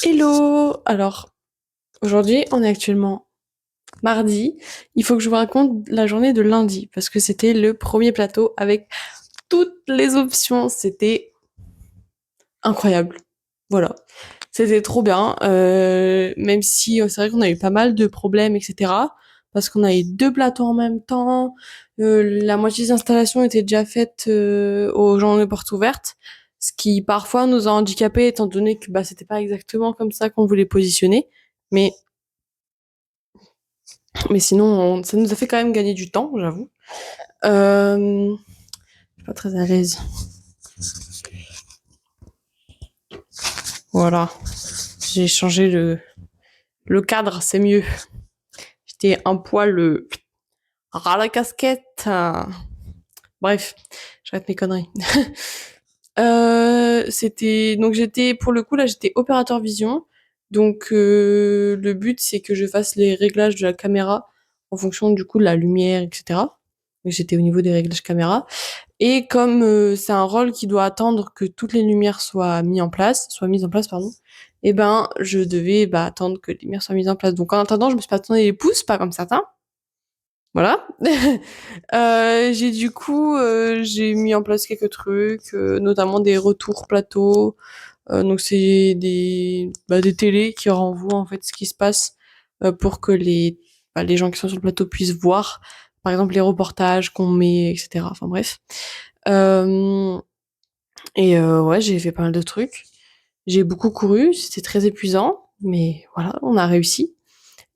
Hello! Alors, aujourd'hui, on est actuellement mardi. Il faut que je vous raconte la journée de lundi parce que c'était le premier plateau avec toutes les options. C'était incroyable. Voilà. C'était trop bien. Même si c'est vrai qu'on a eu pas mal de problèmes, etc. Parce qu'on a eu deux plateaux en même temps. La moitié des installations étaient déjà faites aux gens de portes ouvertes. Ce qui parfois nous a handicapés étant donné que c'était pas exactement comme ça qu'on voulait positionner. Mais Mais sinon, ça nous a fait quand même gagner du temps, j'avoue. Je suis pas très à l'aise. Voilà. J'ai changé le cadre, c'est mieux. J'étais un poil ras la casquette. Bref, j'arrête mes conneries. C'était donc j'étais pour le coup là j'étais opérateur vision. Donc le but c'est que je fasse les réglages de la caméra en fonction du coup de la lumière, etc. Donc j'étais au niveau des réglages caméra. Et comme c'est un rôle qui doit attendre que toutes les lumières soient mises en place, pardon, et ben je devais attendre que les lumières soient mises en place. Donc en attendant, je me suis pas tourné les pouces, pas comme certains. Voilà. J'ai mis en place quelques trucs, notamment des retours plateau. Donc c'est des télés qui renvoient en fait ce qui se passe pour que les gens qui sont sur le plateau puissent voir, par exemple les reportages qu'on met, etc. Enfin bref. Euh, ouais, j'ai fait pas mal de trucs. J'ai beaucoup couru, c'était très épuisant, mais voilà, on a réussi.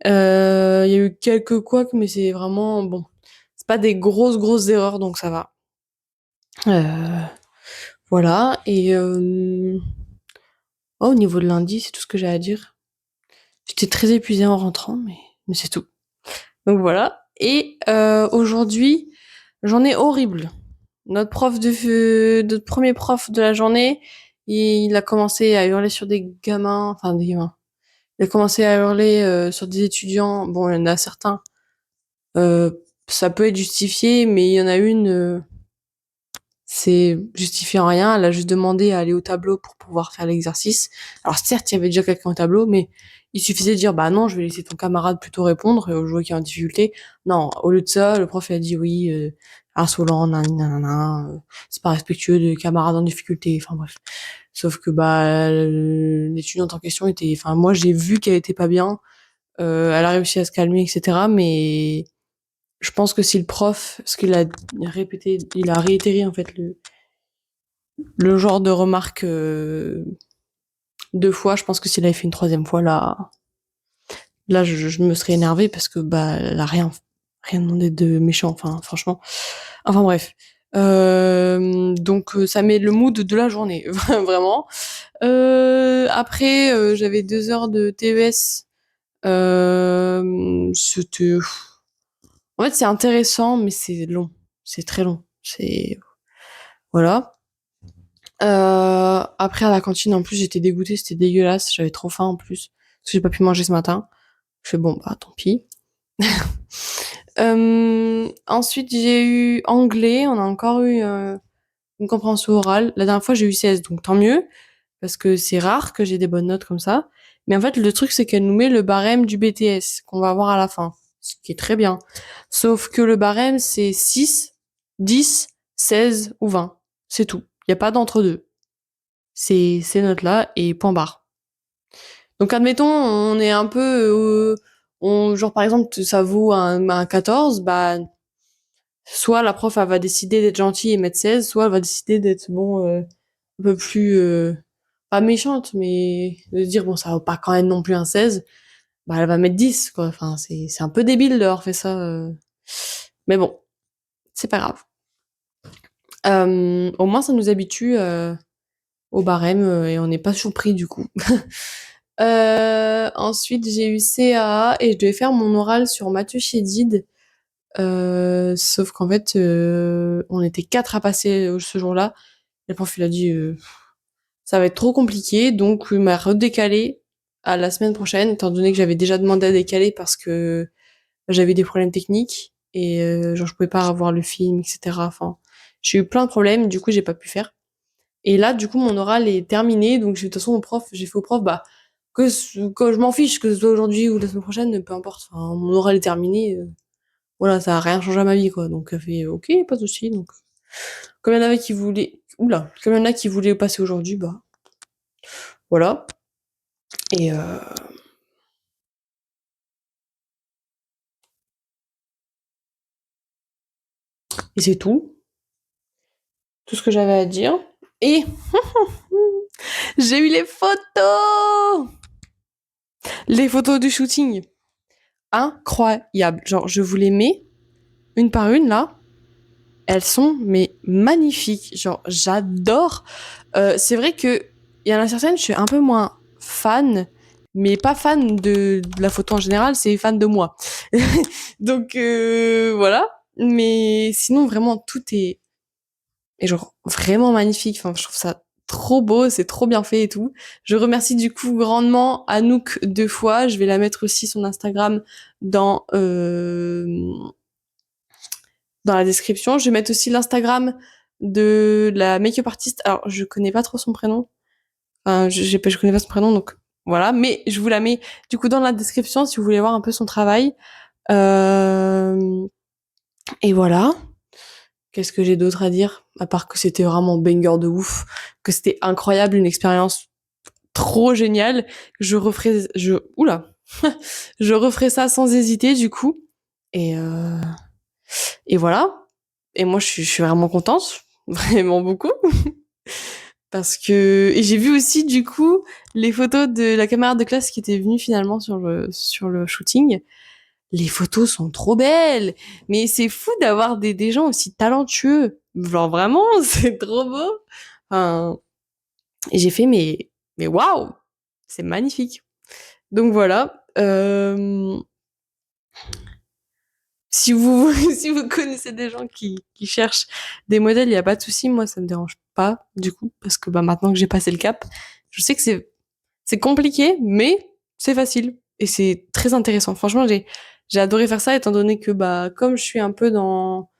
Il y a eu quelques couacs, mais c'est vraiment bon. C'est pas des grosses erreurs, donc ça va. Euh, voilà. Au niveau de lundi, c'est tout ce que j'ai à dire. J'étais très épuisée en rentrant, mais c'est tout. Donc voilà. Et aujourd'hui, journée horrible. Notre premier prof de la journée, il a commencé à hurler sur des gamins, enfin des gamins. Il a commencé à hurler sur des étudiants. Bon, il y en a certains, euh, ça peut être justifié, mais il y en a une, c'est justifié en rien. Elle a juste demandé à aller au tableau pour pouvoir faire l'exercice. Alors certes, il y avait déjà quelqu'un au tableau, mais il suffisait de dire bah non, je vais laisser ton camarade plutôt répondre je vois qu'il est en difficulté. Non, au lieu de ça, le prof il a dit oui, insolent, nanana, c'est pas respectueux des camarades en difficulté. Enfin bref. Sauf que l'étudiante en question était, enfin moi j'ai vu qu'elle était pas bien. Elle a réussi à se calmer, etc. Mais je pense que si le prof, parce qu'il a répété, il a réitéré en fait le genre de remarque deux fois, je pense que s'il avait fait une troisième fois, là je me serais énervée parce que elle a rien demandé de méchant, enfin franchement. Enfin bref. Donc ça met le mood de la journée, vraiment. Après, j'avais 2 heures de TES. C'était, en fait, c'est intéressant, mais c'est long. C'est très long. C'est voilà. Après à la cantine, en plus, j'étais dégoûtée, c'était dégueulasse. J'avais trop faim en plus parce que j'ai pas pu manger ce matin. Je fais bon, tant pis. Ensuite, j'ai eu anglais. On a encore eu une compréhension orale. La dernière fois, j'ai eu 16, donc tant mieux parce que c'est rare que j'ai des bonnes notes comme ça. Mais en fait, le truc, c'est qu'elle nous met le barème du BTS qu'on va avoir à la fin, ce qui est très bien. Sauf que le barème, c'est 6, 10, 16 ou 20. C'est tout. Il n'y a pas d'entre-deux. C'est ces notes-là et point barre. Donc, admettons, on est un peu... genre, par exemple, ça vaut un 14, soit la prof, elle va décider d'être gentille et mettre 16, soit elle va décider d'être, bon, un peu plus... pas méchante, mais de dire, bon, ça vaut pas quand même non plus un 16, elle va mettre 10, quoi. Enfin, c'est un peu débile d'avoir fait ça. Mais bon, c'est pas grave. Au moins, ça nous habitue au barème et on n'est pas surpris du coup. Ensuite, j'ai eu CAA et je devais faire mon oral sur Mathieu Chédid. Sauf qu'en fait, on était 4 à passer ce jour-là. Et le prof, il a dit, ça va être trop compliqué, donc il m'a redécalé à la semaine prochaine, étant donné que j'avais déjà demandé à décaler parce que j'avais des problèmes techniques et genre je pouvais pas avoir le film, etc. Enfin, j'ai eu plein de problèmes, du coup j'ai pas pu faire. Et là, du coup, mon oral est terminé, donc de toute façon, j'ai fait au prof, que je m'en fiche, que ce soit aujourd'hui ou la semaine prochaine, peu importe. Enfin, mon oral est terminé. Voilà, ça a rien changé à ma vie, quoi. Donc, elle fait ok, pas de souci. Donc, comme il y en avait qui voulaient, oula, comme il y en a qui voulaient passer aujourd'hui, bah, voilà. Et, et c'est tout. Tout ce que j'avais à dire. Et j'ai eu les photos! Les photos du shooting. Incroyable. Genre, je vous les mets une par une, là. Elles sont, mais magnifiques. Genre, j'adore. C'est vrai que il y en a certaines, je suis un peu moins fan, mais pas fan de la photo en général, c'est fan de moi. Donc, voilà. Mais sinon, vraiment, tout est genre vraiment magnifique. Enfin, je trouve ça trop beau, c'est trop bien fait et tout. Je remercie du coup grandement Anouk 2 fois. Je vais la mettre aussi son Instagram dans dans la description. Je vais mettre aussi l'Instagram de la make-up artiste. Alors, je connais pas trop son prénom. Enfin, je connais pas son prénom, donc voilà. Mais je vous la mets du coup dans la description si vous voulez voir un peu son travail. Euh, et voilà. Qu'est-ce que j'ai d'autre à dire? À part que c'était vraiment banger de ouf, que c'était incroyable, une expérience trop géniale. Oula. Je referai ça sans hésiter, du coup. Et, euh, et voilà. Et moi, je suis vraiment contente. Vraiment beaucoup. Parce que, et j'ai vu aussi, du coup, les photos de la camarade de classe qui était venue finalement sur le shooting. Les photos sont trop belles. Mais c'est fou d'avoir des gens aussi talentueux. Genre vraiment, c'est trop beau. Enfin, et j'ai fait, mais waouh! C'est magnifique. Donc voilà. Si vous, si vous connaissez des gens qui cherchent des modèles, il n'y a pas de souci. Moi, ça me dérange pas, du coup, parce que bah, maintenant que j'ai passé le cap, je sais que c'est compliqué, mais c'est facile. Et c'est très intéressant. Franchement, j'ai adoré faire ça, étant donné que, bah, comme je suis un peu dans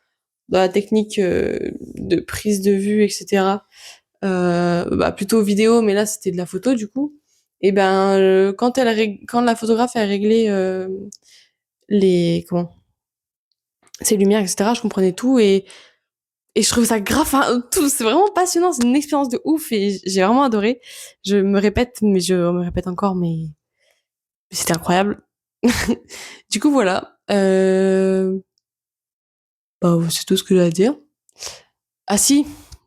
la technique de prise de vue, etc., bah, plutôt vidéo, mais là, c'était de la photo, du coup. Et ben, quand la photographe a réglé comment, ses lumières, etc., je comprenais tout et je trouve ça grave, enfin, tout, c'est vraiment passionnant, c'est une expérience de ouf et j'ai vraiment adoré. Je me répète, mais je me répète encore, mais c'était incroyable. Du coup, voilà. Bah, c'est tout ce que j'ai à dire. Ah si,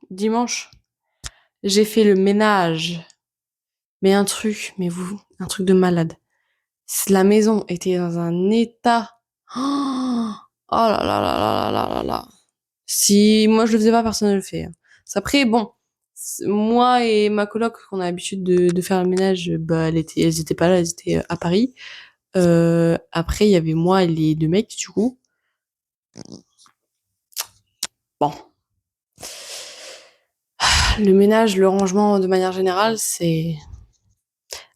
dimanche, j'ai fait le ménage. Mais un truc de malade. La maison était dans un état. Oh là là là là là là là là. Si moi je le faisais pas, personne ne le fait, hein. Après, bon, moi et ma coloc, qu'on a l'habitude de faire le ménage, bah elles étaient pas là, elles étaient à Paris. Après, il y avait moi et les 2 mecs, du coup. Bon, le ménage, le rangement de manière générale, c'est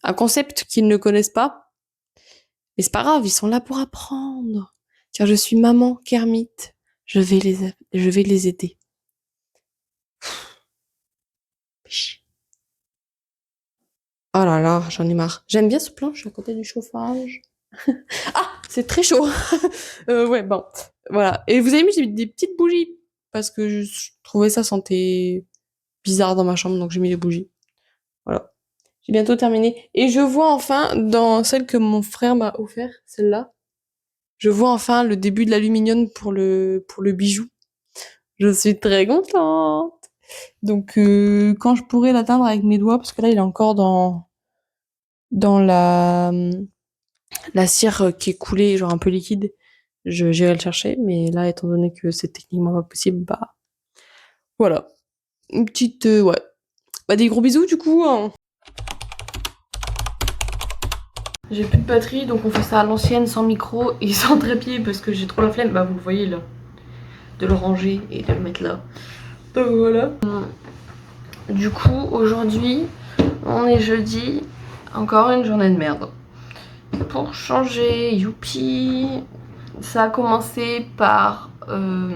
un concept qu'ils ne connaissent pas. Mais c'est pas grave, ils sont là pour apprendre. Car je suis maman Kermit. Je vais les aider. Oh là là, j'en ai marre. J'aime bien ce plan, je suis à côté du chauffage. Ah, c'est très chaud. Ouais, bon, voilà. Et vous avez mis des petites bougies parce que je trouvais ça sentait bizarre dans ma chambre, donc j'ai mis les bougies. Voilà. J'ai bientôt terminé. Et je vois enfin, dans celle que mon frère m'a offert, celle-là, je vois enfin le début de l'aluminium pour le bijou. Je suis très contente. Donc, quand je pourrai l'atteindre avec mes doigts, parce que là, il est encore dans la cire qui est coulée, genre un peu liquide, j'irai le chercher. Mais là, étant donné que c'est techniquement pas possible, bah, voilà. Une petite, ouais. Bah, des gros bisous, du coup, hein. J'ai plus de batterie, donc on fait ça à l'ancienne, sans micro et sans trépied, parce que j'ai trop la flemme. Bah, vous le voyez, là. De le ranger et de le mettre là. Donc, voilà. Du coup, aujourd'hui, on est jeudi. Encore une journée de merde. Pour changer, youpi. Ça a commencé par un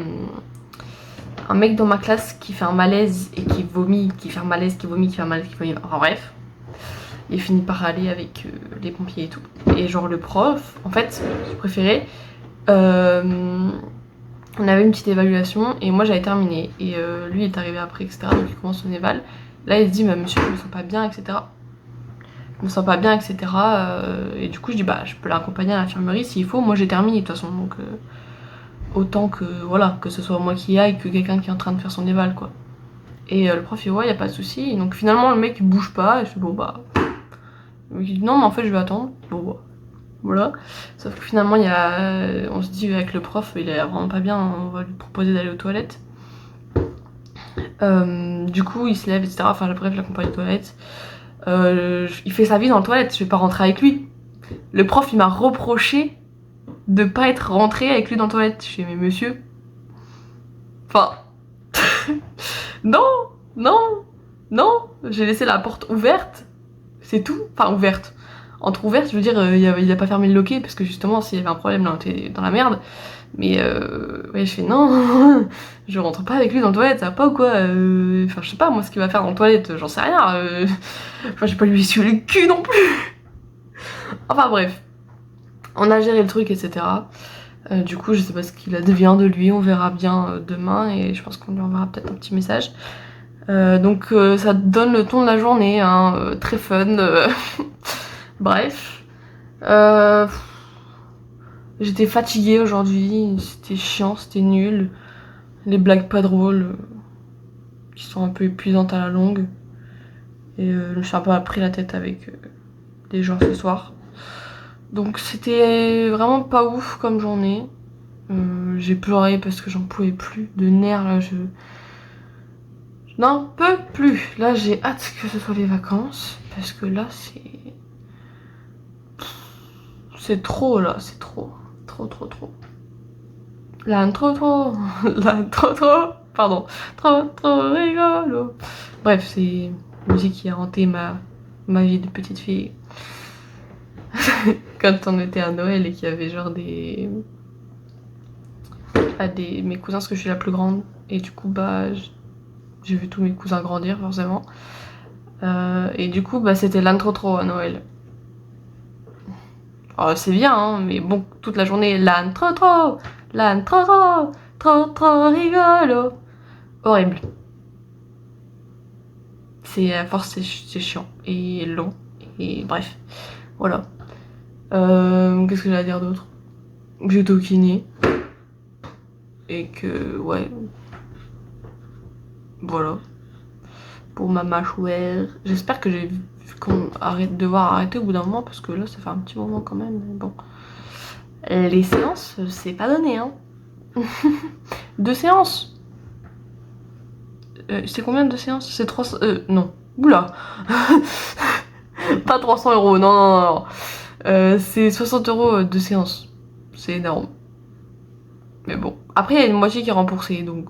mec dans ma classe qui fait un malaise et qui vomit, qui fait un malaise, qui vomit, qui fait un malaise, qui vomit. Enfin bref. il finit par aller avec les pompiers et tout. Et genre le prof, en fait, je préférais, on avait une petite évaluation et moi j'avais terminé. Et lui est arrivé après, etc. Donc il commence son éval. Là il se dit, monsieur, je me sens pas bien, etc. Je me sens pas bien, etc. Et du coup je dis, bah je peux l'accompagner à l'infirmerie s'il faut. Moi j'ai terminé de toute façon, donc autant que, voilà, que ce soit moi qui aille que quelqu'un qui est en train de faire son éval, quoi. Et le prof il voit, y a pas de souci. Et donc finalement le mec il bouge pas et je fais bon bah. Il dit non mais en fait je vais attendre. Bon bah. Voilà. Sauf que finalement il y a. On se dit avec le prof il est vraiment pas bien, on va lui proposer d'aller aux toilettes. Du coup il se lève, etc. Enfin bref je l'accompagne aux toilettes. Il fait sa vie dans les toilettes, je vais pas rentrer avec lui. Le prof il m'a reproché de pas être rentré avec lui dans les toilettes. Je fais mais monsieur. Enfin. Non, non, non, j'ai laissé la porte ouverte, c'est tout. Enfin, ouverte. Entre ouverte, je veux dire, il a pas fermé le loquet, parce que justement, s'il y avait un problème, là, on était dans la merde. Mais, ouais, je fais non, je rentre pas avec lui dans la toilette, ça va pas ou quoi. Enfin, je sais pas, moi, ce qu'il va faire dans la toilette, j'en sais rien. Enfin, j'ai pas lui essuyer le cul non plus. Enfin, bref. On a géré le truc, etc. Du coup, je sais pas ce qu'il advient de lui, on verra bien demain, et je pense qu'on lui enverra peut-être un petit message. Donc ça donne le ton de la journée, hein, très fun. Bref. J'étais fatiguée aujourd'hui, c'était chiant, c'était nul. Les blagues pas drôles, qui sont un peu épuisantes à la longue. Et je me suis un peu pris la tête avec les gens ce soir. Donc c'était vraiment pas ouf comme journée. J'ai pleuré parce que j'en pouvais plus de nerfs là, je n'en peux plus. Là j'ai hâte que ce soit les vacances parce que là c'est trop là, c'est trop là trop là trop pardon, trop rigolo. Bref, c'est une musique qui a hanté ma vie de petite fille. Quand on était à Noël et qu'il y avait genre mes cousins, parce que je suis la plus grande, et du coup bah j'ai vu tous mes cousins grandir forcément, et du coup bah c'était l'intro à Noël. Oh, c'est bien hein, mais bon, toute la journée l'intro trop rigolo, horrible. C'est à force c'est chiant et long et bref voilà. Qu'est-ce que j'ai à dire d'autre? J'étais au kiné et que ouais voilà pour ma mâchoire. J'espère que qu'on arrête devoir arrêter au bout d'un moment parce que là ça fait un petit moment quand même. Mais bon, les séances c'est pas donné hein. 2 séances. C'est combien de séances? C'est 300. Non. Oula. Pas 300 €. Non. C'est 60 € de séance. C'est énorme. Mais bon. Après, il y a une moitié qui est remboursée, donc.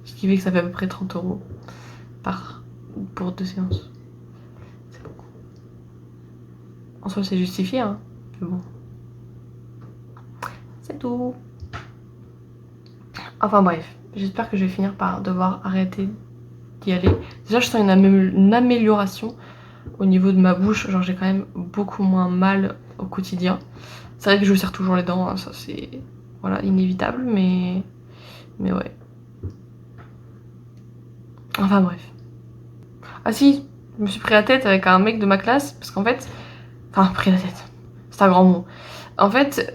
Ce qui fait que ça fait à peu près 30 € pour 2 séances. C'est beaucoup. En soi, c'est justifié, hein. Mais bon. C'est tout. Enfin bref. J'espère que je vais finir par devoir arrêter d'y aller. Déjà, je sens une amélioration au niveau de ma bouche. Genre, j'ai quand même beaucoup moins mal au quotidien. C'est vrai que je serre toujours les dents, hein, ça c'est voilà, inévitable, mais ouais. Enfin bref. Ah si, je me suis pris la tête avec un mec de ma classe, parce qu'en fait... Enfin, pris la tête, c'est un grand mot. En fait,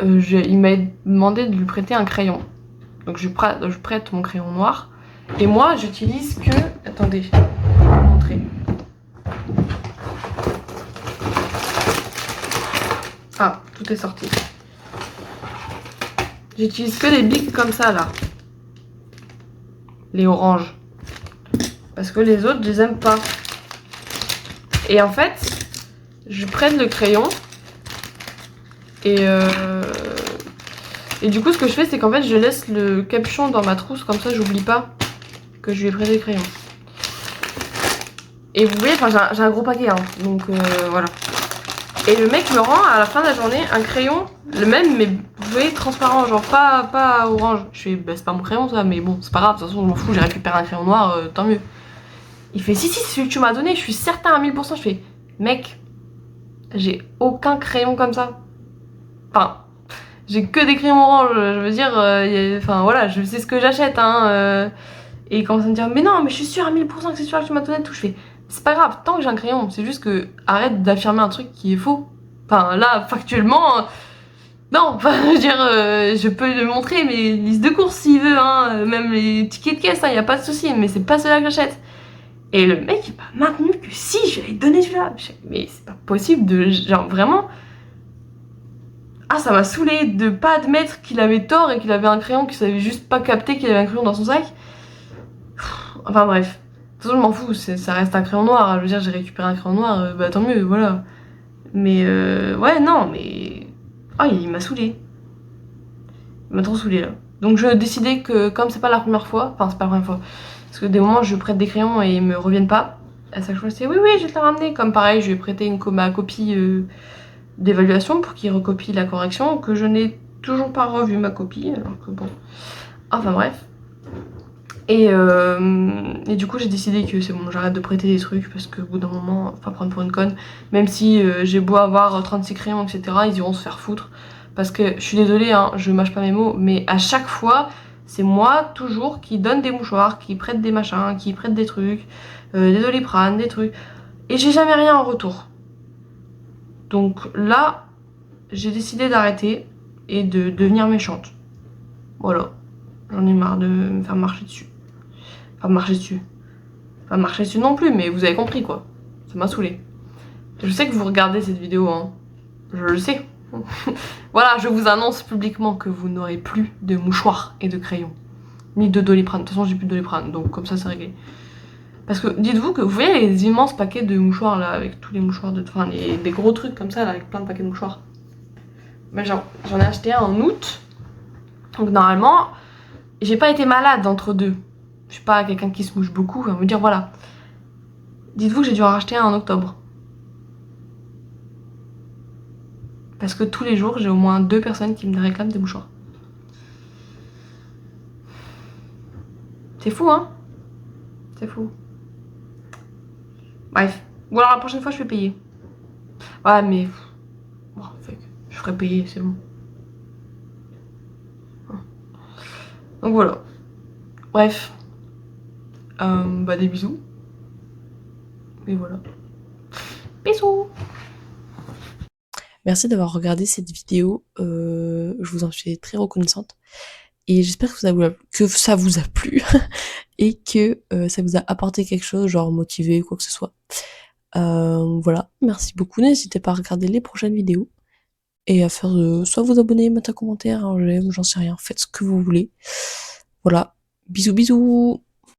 il m'a demandé de lui prêter un crayon. Donc je prête mon crayon noir. Et moi, j'utilise que... Attendez, je vais vous montrer. Ah, tout est sorti. J'utilise que les bics comme ça, là. Les oranges. Parce que les autres, je les aime pas. Et en fait, je prenne le crayon. Et du coup, ce que je fais, c'est qu'en fait, je laisse le capuchon dans ma trousse. Comme ça, j'oublie pas que je lui ai prêté le crayon. Et vous voyez, enfin, j'ai un gros paquet, hein. Donc, voilà. Et le mec me rend à la fin de la journée un crayon, le même, mais vous voyez, transparent, genre pas orange. Je fais, bah c'est pas mon crayon ça, mais bon, c'est pas grave, de toute façon je m'en fous, j'ai récupéré un crayon noir, tant mieux. Il fait si, c'est celui que tu m'as donné, je suis certain à 1000%. Je fais mec, j'ai aucun crayon comme ça. Enfin, j'ai que des crayons orange, je veux dire, enfin voilà, je sais ce que j'achète, hein. Et il commence à me dire, mais non, mais je suis sûre à 1000% que c'est celui-là que tu m'as donné, tout. Je fais, c'est pas grave, tant que j'ai un crayon, c'est juste que arrête d'affirmer un truc qui est faux. Enfin là, factuellement, non, enfin je veux dire, je peux lui montrer mes listes de courses s'il veut, hein, même les tickets de caisse, hein, y a pas de souci, mais c'est pas celui-là que j'achète. Et le mec, il m'a maintenu que si, je lui avais donné celui-là. Mais c'est pas possible de, genre vraiment. Ah, ça m'a saoulé de pas admettre qu'il avait tort et qu'il avait un crayon, qu'il savait juste pas capter qu'il avait un crayon dans son sac. Enfin bref. De toute façon, je m'en fous, ça reste un crayon noir. Je veux dire, j'ai récupéré un crayon noir, bah tant mieux, voilà. Mais ouais, non, mais. Ah, il m'a saoulé. Il m'a trop saoulé là. Donc je décidais que, comme c'est pas la première fois, enfin, c'est pas la première fois, parce que des moments je prête des crayons et ils me reviennent pas, à chaque fois je dis oui, oui, je vais te la ramener. Comme pareil, je lui ai prêté ma copie d'évaluation pour qu'il recopie la correction, que je n'ai toujours pas revu ma copie, alors que bon. Enfin bref. Et du coup, j'ai décidé que c'est bon, j'arrête de prêter des trucs parce qu'au bout d'un moment, faut pas prendre pour une conne. Même si j'ai beau avoir 36 crayons, etc., ils iront se faire foutre. Parce que je suis désolée, hein, je mâche pas mes mots, mais à chaque fois, c'est moi toujours qui donne des mouchoirs, qui prête des machins, qui prête des trucs, des Doliprane, des trucs. Et j'ai jamais rien en retour. Donc là, j'ai décidé d'arrêter et de devenir méchante. Voilà. J'en ai marre de me faire marcher dessus. Enfin, marcher dessus. Pas marcher dessus non plus, mais vous avez compris quoi. Ça m'a saoulé. Je sais que vous regardez cette vidéo, hein. Je le sais. Voilà, je vous annonce publiquement que vous n'aurez plus de mouchoirs et de crayons. Ni de Doliprane. De toute façon, j'ai plus de Doliprane, donc comme ça, c'est réglé. Parce que dites-vous que vous voyez les immenses paquets de mouchoirs là, avec tous les mouchoirs de. Enfin, des gros trucs comme ça là, avec plein de paquets de mouchoirs. Mais genre, j'en ai acheté un en août. Donc normalement, j'ai pas été malade entre deux. Je suis pas quelqu'un qui se mouche beaucoup, on va me dire voilà. Dites-vous que j'ai dû en racheter un en octobre. Parce que tous les jours, j'ai au moins 2 personnes qui me réclament des mouchoirs. C'est fou, hein? C'est fou. Bref. Ou alors la prochaine fois, je vais payer. Ouais, mais. Bon, je ferai payer, c'est bon. Donc voilà. Bref. Bah, des bisous. Et voilà. Bisous! Merci d'avoir regardé cette vidéo. Je vous en suis très reconnaissante. Et j'espère que ça vous a plu et que ça vous a apporté quelque chose, genre motivé, quoi que ce soit. Voilà, merci beaucoup. N'hésitez pas à regarder les prochaines vidéos et à faire soit vous abonner, mettre un commentaire, un j'aime, j'en sais rien. Faites ce que vous voulez. Voilà, bisous bisous.